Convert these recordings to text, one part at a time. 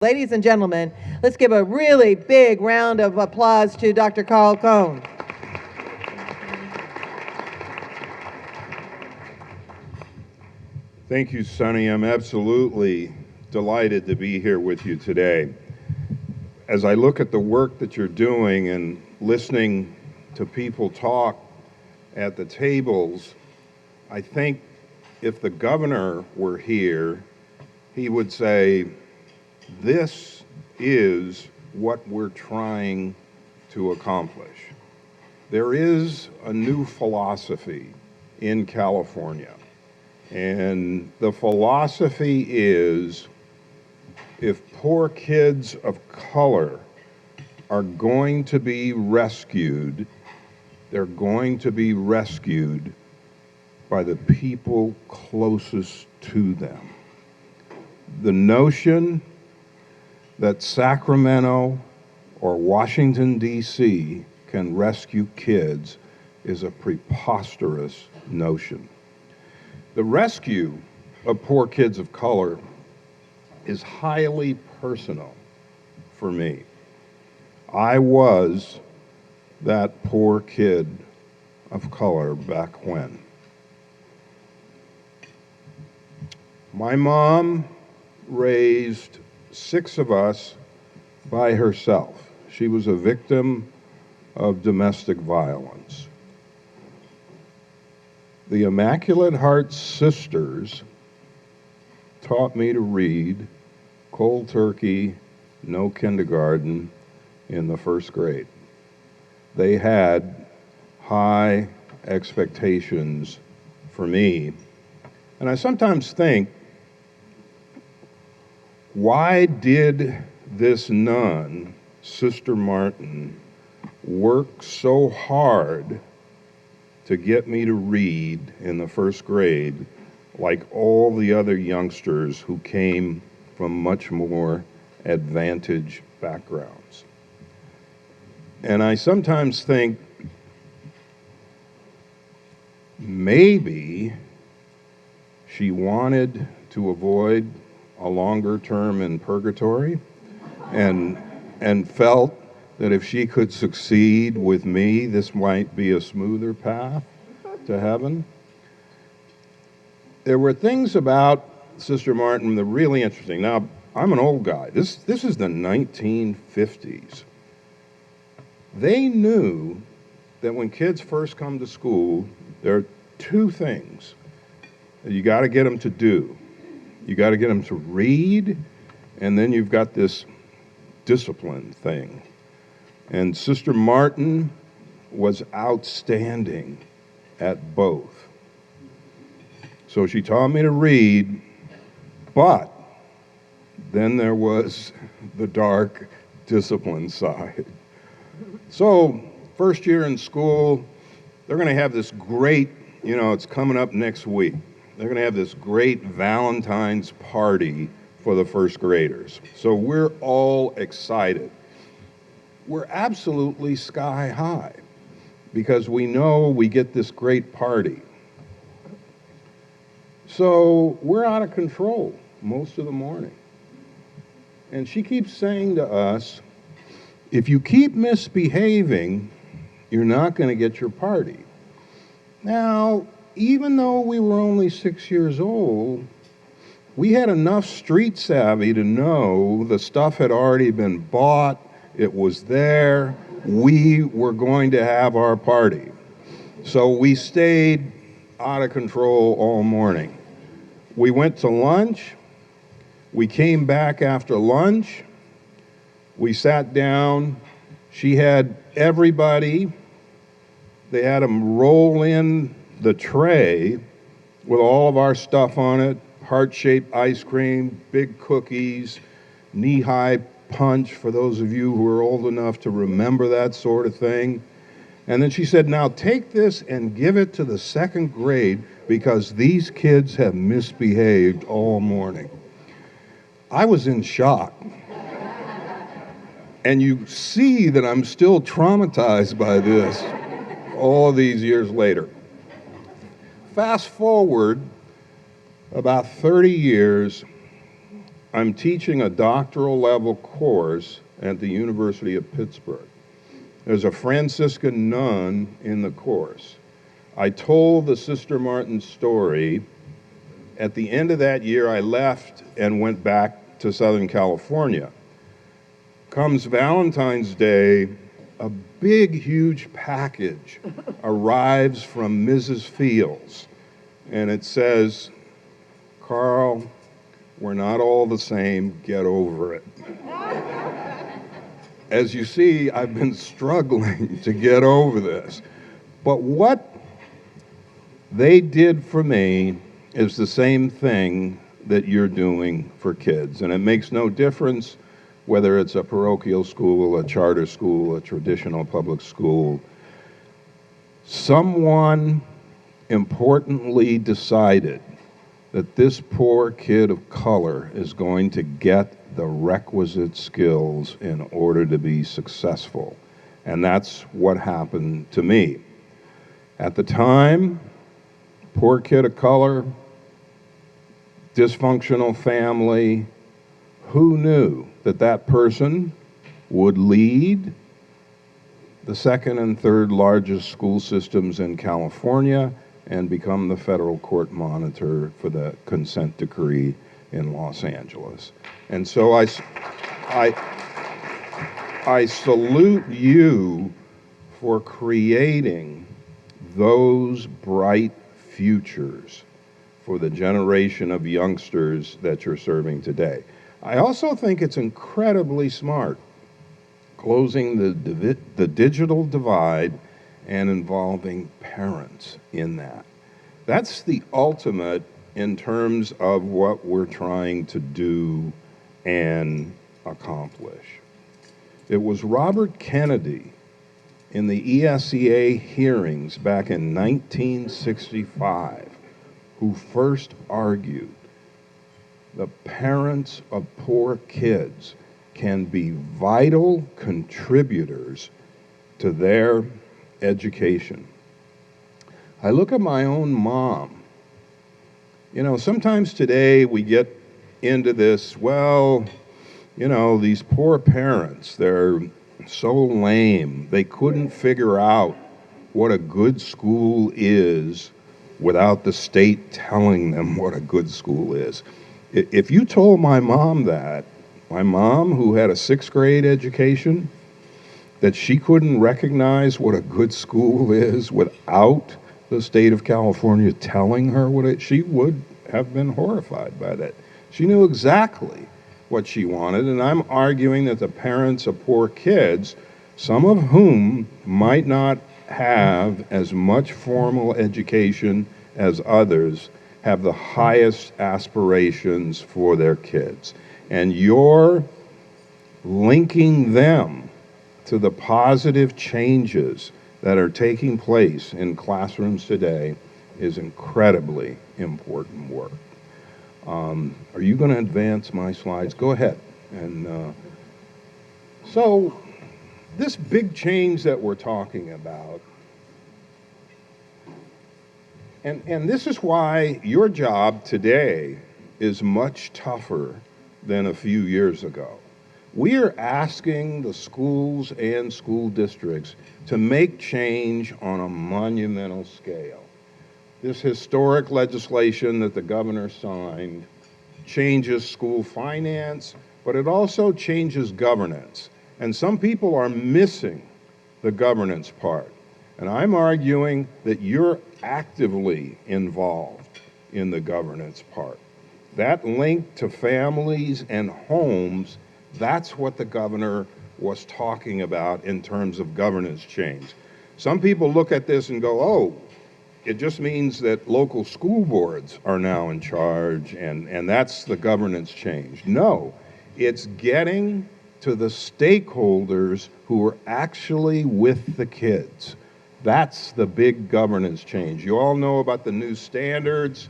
Ladies and gentlemen, let's give a really big round of applause to Dr. Carl Cohn. Thank you, Sonny. I'm absolutely delighted to be here with you today. As I look at the work that you're doing and listening to people talk at the tables, I think if the governor were here, he would say, this is what we're trying to accomplish. There is a new philosophy in California, and the philosophy is if poor kids of color are going to be rescued, they're going to be rescued by the people closest to them. The notion that Sacramento or Washington, D.C. can rescue kids is a preposterous notion. The rescue of poor kids of color is highly personal for me. I was that poor kid of color back when. My mom raised 6 of us by herself. She was a victim of domestic violence. The Immaculate Heart Sisters taught me to read cold turkey, no kindergarten in the 1st grade. They had high expectations for me. And I sometimes think, why did this nun, Sister Martin, work so hard to get me to read in the 1st grade like all the other youngsters who came from much more advantaged backgrounds? And I sometimes think maybe she wanted to avoid a longer term in purgatory and felt that if she could succeed with me, this might be a smoother path to heaven. There were things about Sister Martin that were really interesting. Now, I'm an old guy. This is the 1950s. They knew that when kids first come to school, there are 2 things that you got to get them to do. You got to get them to read, and then you've got this discipline thing. And Sister Martin was outstanding at both. So she taught me to read, but then there was the dark discipline side. So, first year in school, they're going to have this great, it's coming up next week. They're going to have this great Valentine's party for the 1st graders. So we're all excited. We're absolutely sky high because we know we get this great party. So we're out of control most of the morning. And she keeps saying to us, if you keep misbehaving, you're not going to get your party. Now, even though we were only 6 years old, we had enough street savvy to know the stuff had already been bought, it was there, we were going to have our party. So we stayed out of control all morning. We went to lunch, we came back after lunch, we sat down, she had everybody, they had them roll in the tray with all of our stuff on it, heart-shaped ice cream, big cookies, knee-high punch for those of you who are old enough to remember that sort of thing. And then she said, now take this and give it to the 2nd grade because these kids have misbehaved all morning. I was in shock. And you see that I'm still traumatized by this all these years later. Fast forward about 30 years, I'm teaching a doctoral level course at the University of Pittsburgh. There's a Franciscan nun in the course. I told the Sister Martin story. At the end of that year, I left and went back to Southern California. Comes Valentine's Day, a big, huge package arrives from Mrs. Fields, and it says, "Carl, we're not all the same, get over it." As you see, I've been struggling to get over this. But what they did for me is the same thing that you're doing for kids. And it makes no difference whether it's a parochial school, a charter school, a traditional public school. Someone importantly decided that this poor kid of color is going to get the requisite skills in order to be successful. And that's what happened to me. At the time, poor kid of color, dysfunctional family, who knew that that person would lead the second and third largest school systems in California and become the federal court monitor for the consent decree in Los Angeles. And so I salute you for creating those bright futures for the generation of youngsters that you're serving today. I also think it's incredibly smart closing the digital divide and involving parents in that. That's the ultimate in terms of what we're trying to do and accomplish. It was Robert Kennedy in the ESEA hearings back in 1965 who first argued the parents of poor kids can be vital contributors to their education. I look at my own mom. You know, sometimes today we get into this, well, you know, these poor parents, they're so lame. They couldn't figure out what a good school is without the state telling them what a good school is. If you told my mom that, my mom who had a 6th grade education, that she couldn't recognize what a good school is without the state of California telling her what it, she would have been horrified by that. She knew exactly what she wanted, and I'm arguing that the parents of poor kids, some of whom might not have as much formal education as others, have the highest aspirations for their kids. And you're linking them to the positive changes that are taking place in classrooms today is incredibly important work. Are you going to advance my slides? Go ahead. And so this big change that we're talking about, and this is why your job today is much tougher than a few years ago. We are asking the schools and school districts to make change on a monumental scale. This historic legislation that the governor signed changes school finance, but it also changes governance. And some people are missing the governance part. And I'm arguing that you're actively involved in the governance part. That link to families and homes, that's what the governor was talking about in terms of governance change. Some people look at this and go, oh, it just means that local school boards are now in charge and that's the governance change. No, it's getting to the stakeholders who are actually with the kids. That's the big governance change. You all know about the new standards,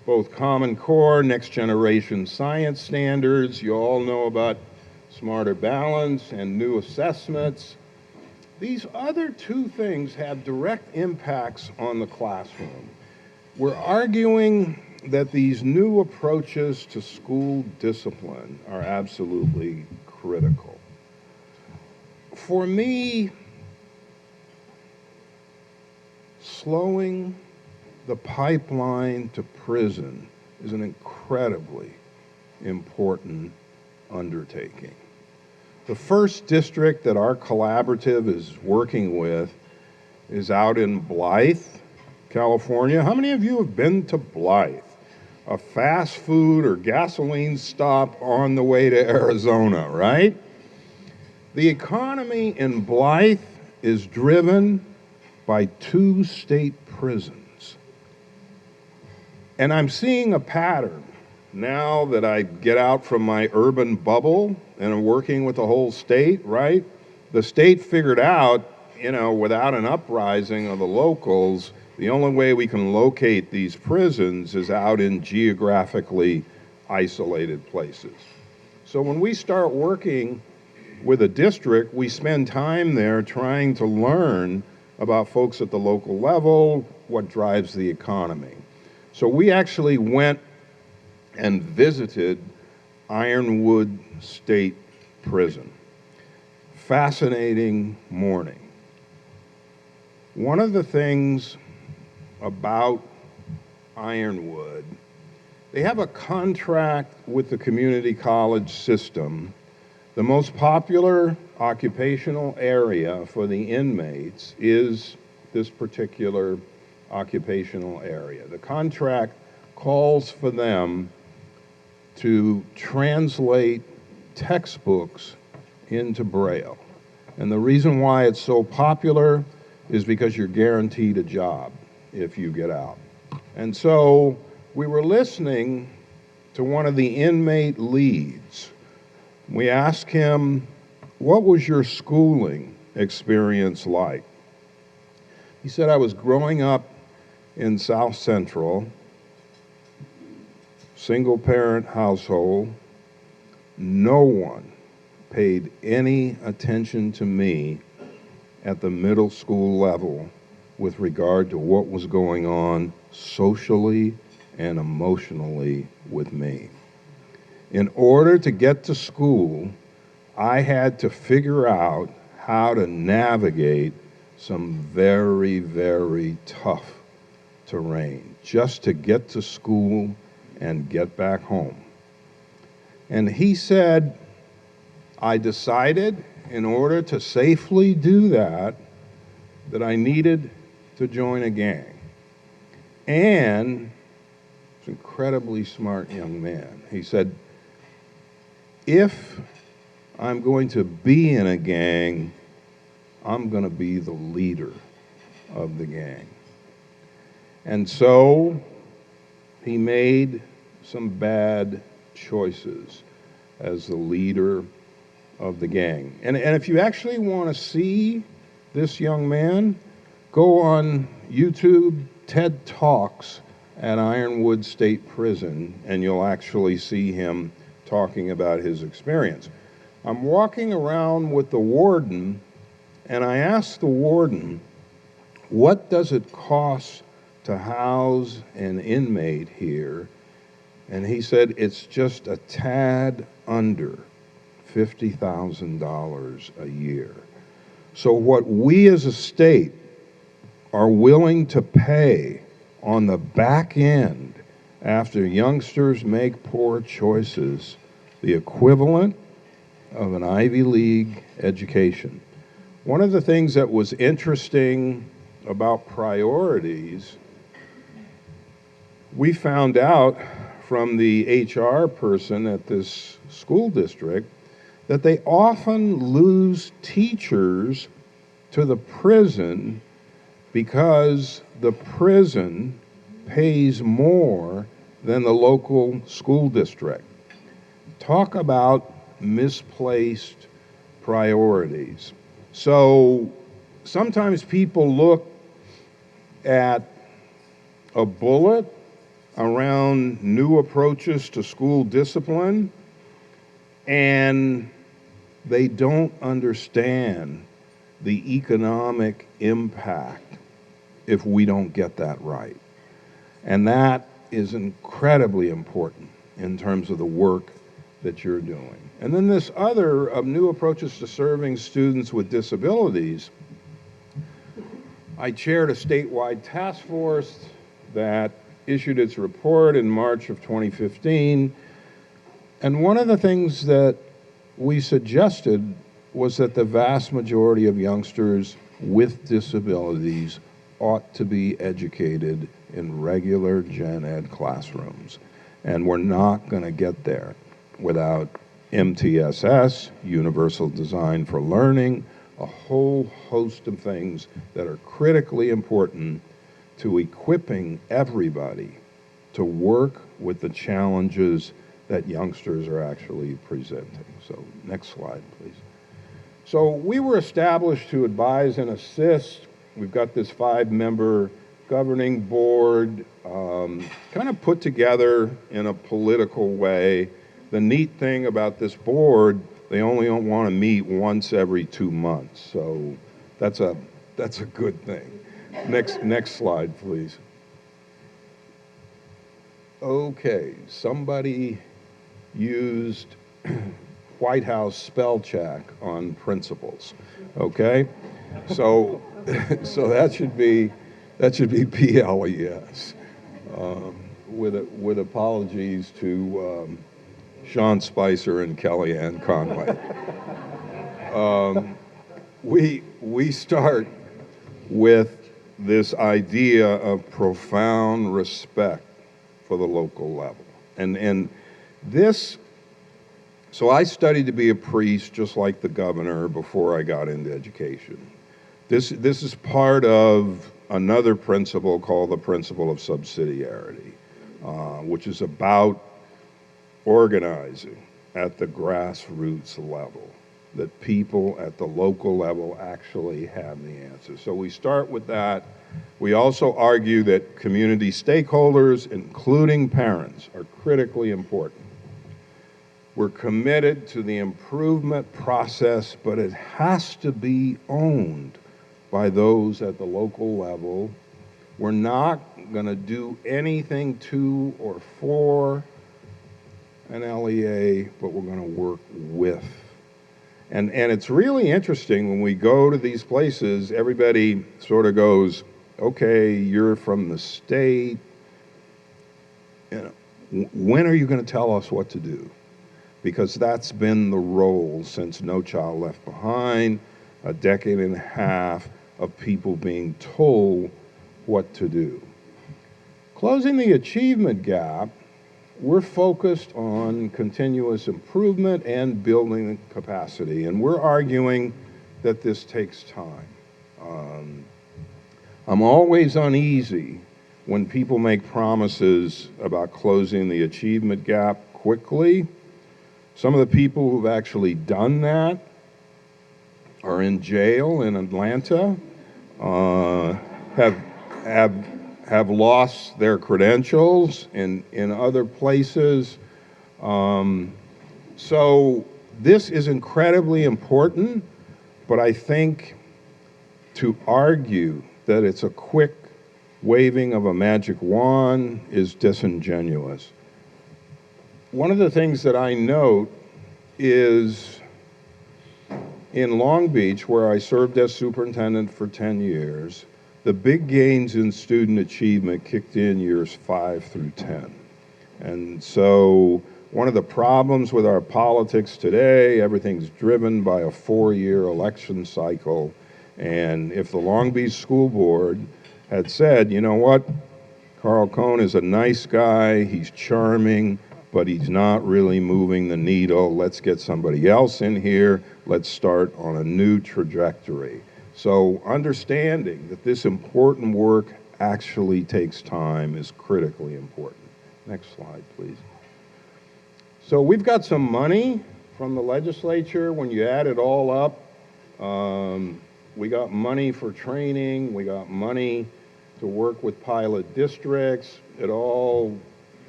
both Common Core, next generation science standards. You all know about Smarter Balance and new assessments. These other two things have direct impacts on the classroom. We're arguing that these new approaches to school discipline are absolutely critical. For me, slowing the pipeline to prison is an incredibly important undertaking. The first district that our collaborative is working with is out in Blythe, California. How many of you have been to Blythe? A fast food or gasoline stop on the way to Arizona, right? The economy in Blythe is driven by 2 state prisons. And I'm seeing a pattern now that I get out from my urban bubble and I'm working with the whole state, right? The state figured out, without an uprising of the locals, the only way we can locate these prisons is out in geographically isolated places. So when we start working with a district, we spend time there trying to learn about folks at the local level, what drives the economy. So we actually went and visited Ironwood State Prison. Fascinating morning. One of the things about Ironwood, they have a contract with the community college system. The most popular occupational area for the inmates is this particular occupational area. The contract calls for them to translate textbooks into Braille. And the reason why it's so popular is because you're guaranteed a job if you get out. And so we were listening to one of the inmate leads. We asked him, what was your schooling experience like? He said, I was growing up in South Central, single-parent household. No one paid any attention to me at the middle school level with regard to what was going on socially and emotionally with me. In order to get to school, I had to figure out how to navigate some very, very tough terrain just to get to school and get back home. And he said, I decided in order to safely do that, that I needed to join a gang. And he's an incredibly smart young man. He said, if I'm going to be in a gang, I'm going to be the leader of the gang. And so he made some bad choices as the leader of the gang. And if you actually want to see this young man, go on YouTube, TED Talks at Ironwood State Prison, and you'll actually see him talking about his experience. I'm walking around with the warden, and I asked the warden, what does it cost to house an inmate here? And he said, it's just a tad under $50,000 a year. So what we as a state are willing to pay on the back end after youngsters make poor choices, the equivalent of an Ivy League education. One of the things that was interesting about priorities, we found out from the HR person at this school district that they often lose teachers to the prison because the prison pays more than the local school district. Talk about misplaced priorities. So sometimes people look at a bullet around new approaches to school discipline, and they don't understand the economic impact if we don't get that right. And that is incredibly important in terms of the work that you're doing. And then this other of new approaches to serving students with disabilities. I chaired a statewide task force that issued its report in March of 2015. And one of the things that we suggested was that the vast majority of youngsters with disabilities ought to be educated in regular gen ed classrooms. And we're not going to get there without MTSS, Universal Design for Learning, a whole host of things that are critically important to equipping everybody to work with the challenges that youngsters are actually presenting. So next slide, please. So we were established to advise and assist. We've got this 5-member governing board, kind of put together in a political way. The neat thing about this board, they only don't want to meet once every 2 months. So that's a good thing. Next slide, please. Okay, somebody used White House spell check on principals. Okay, so that should be PLES. With apologies to Sean Spicer and Kellyanne Conway. We start with this idea of profound respect for the local level. And this, so I studied to be a priest just like the governor before I got into education. This is part of another principle called the principle of subsidiarity, which is about organizing at the grassroots level, that people at the local level actually have the answer. So we start with that. We also argue that community stakeholders, including parents, are critically important. We're committed to the improvement process, but it has to be owned by those at the local level. We're not going to do anything to or for an LEA, but we're going to work with. And it's really interesting when we go to these places, everybody sort of goes, okay, you're from the state. You know, when are you going to tell us what to do? Because that's been the role since No Child Left Behind, a decade and a half of people being told what to do. Closing the achievement gap, we're focused on continuous improvement and building capacity, and we're arguing that this takes time. I'm always uneasy when people make promises about closing the achievement gap quickly. Some of the people who've actually done that are in jail in Atlanta, have lost their credentials in other places. So this is incredibly important, but I think to argue that it's a quick waving of a magic wand is disingenuous. One of the things that I note is in Long Beach, where I served as superintendent for 10 years, the big gains in student achievement kicked in years 5 through 10. And so one of the problems with our politics today, everything's driven by a 4-year election cycle. And if the Long Beach School Board had said, you know what, Carl Cohn is a nice guy, he's charming, but he's not really moving the needle. Let's get somebody else in here. Let's start on a new trajectory. So understanding that this important work actually takes time is critically important. Next slide, please. So we've got some money from the legislature. When you add it all up, we got money for training. We got money to work with pilot districts. It all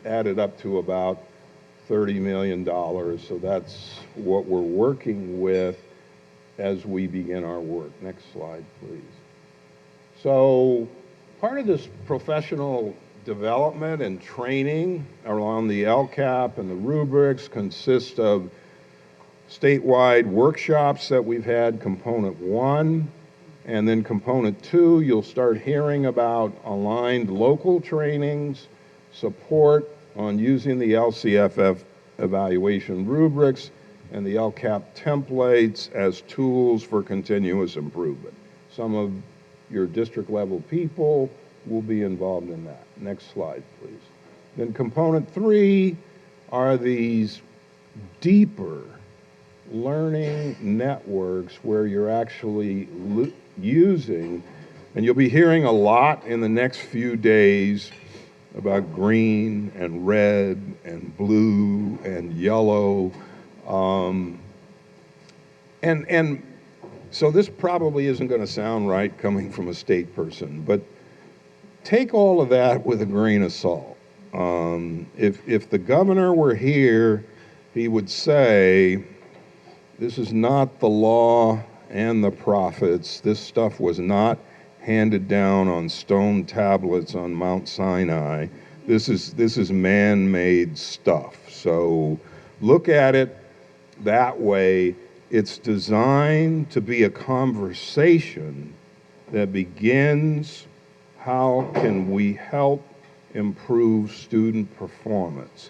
added up to about $30 million. So that's what we're working with as we begin our work. Next slide, please. So part of this professional development and training around the LCAP and the rubrics consist of statewide workshops that we've had, component 1, and then component 2, you'll start hearing about aligned local trainings, support on using the LCFF evaluation rubrics and the LCAP templates as tools for continuous improvement. Some of your district level people will be involved in that. Next slide, please. Then component 3 are these deeper learning networks where you're actually using, and you'll be hearing a lot in the next few days about green and red and blue and yellow. And so this probably isn't going to sound right coming from a state person, but take all of that with a grain of salt. If the governor were here, he would say, this is not the law and the prophets. This stuff was not handed down on stone tablets on Mount Sinai. This is man-made stuff. So look at it that way. It's designed to be a conversation that begins, how can we help improve student performance?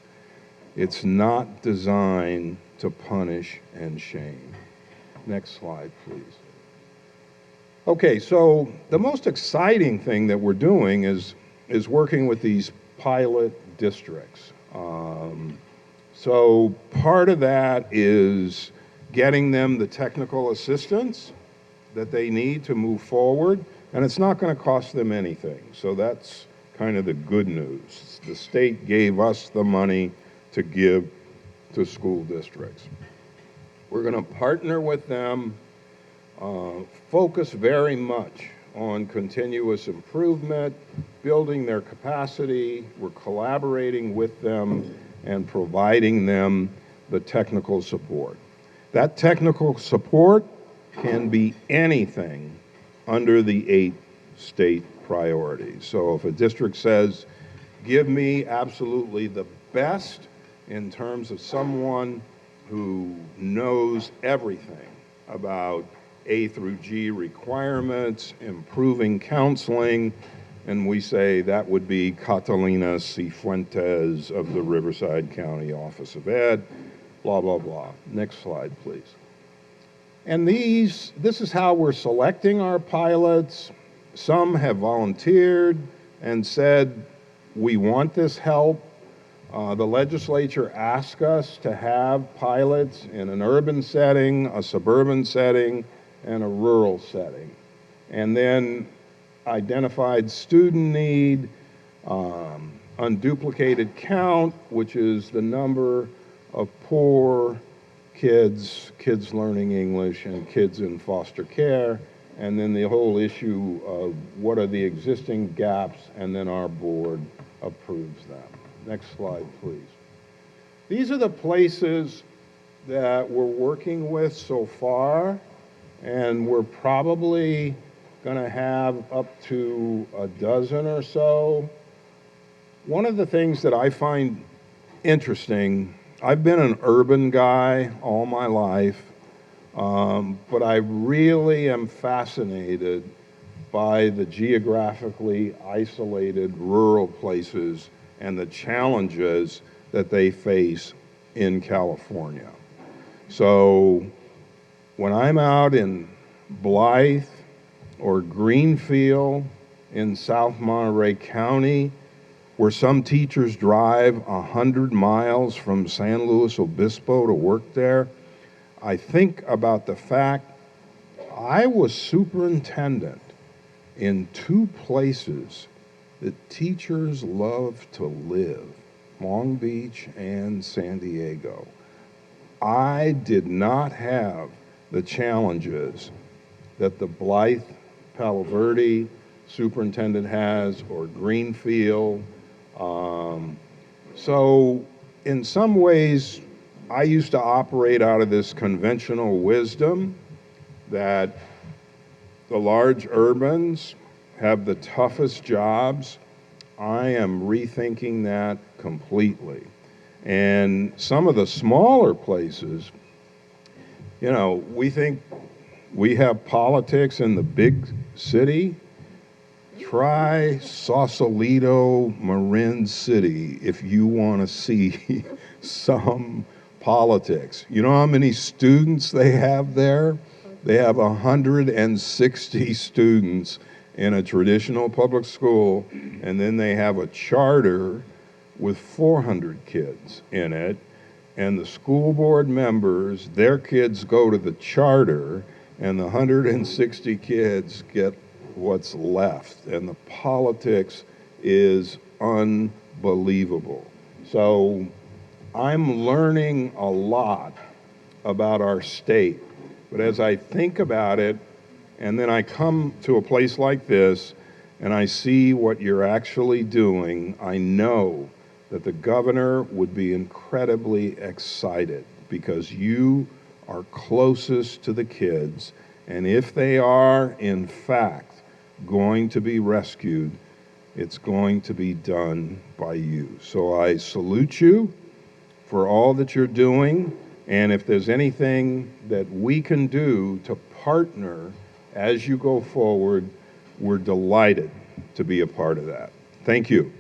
It's not designed to punish and shame. Next slide, please. Okay, so the most exciting thing that we're doing is working with these pilot districts. So part of that is getting them the technical assistance that they need to move forward, and it's not going to cost them anything. So that's kind of the good news. The state gave us the money to give to school districts. We're going to partner with them, focus very much on continuous improvement, building their capacity. We're collaborating with them and providing them the technical support. That technical support can be anything under the 8 state priorities. So if a district says, give me absolutely the best in terms of someone who knows everything about A through G requirements, improving counseling, and we say that would be Catalina Cifuentes of the Riverside County Office of Ed, blah, blah, blah. Next slide, please. And this is how we're selecting our pilots. Some have volunteered and said, we want this help. The legislature asked us to have pilots in an urban setting, a suburban setting, and a rural setting. And then identified student need, unduplicated count, which is the number of poor kids learning English, and kids in foster care, and then the whole issue of what are the existing gaps, and then our board approves them. Next slide, please. These are the places that we're working with so far, and we're probably going to have up to a dozen or so. One of the things that I find interesting, I've been an urban guy all my life, but I really am fascinated by the geographically isolated rural places and the challenges that they face in California. So when I'm out in Blythe or Greenfield in South Monterey County, where some teachers drive 100 miles from San Luis Obispo to work there, I think about the fact I was superintendent in 2 places that teachers love to live, Long Beach and San Diego. I did not have the challenges that the Blythe Palo Verde superintendent has, or Greenfield. So in some ways, I used to operate out of this conventional wisdom that the large urbans have the toughest jobs. I am rethinking that completely. And some of the smaller places, you know, we think we have politics in the big city. Try Sausalito, Marin City, if you want to see some politics. You know how many students they have there? They have 160 students in a traditional public school, and then they have a charter with 400 kids in it, and the school board members, their kids go to the charter, and the 160 kids get what's left, and the politics is unbelievable. So I'm learning a lot about our state, but as I think about it, and then I come to a place like this, and I see what you're actually doing, I know that the governor would be incredibly excited because you are closest to the kids, and if they are, in fact, going to be rescued, it's going to be done by you. So I salute you for all that you're doing, and if there's anything that we can do to partner as you go forward, we're delighted to be a part of that. Thank you.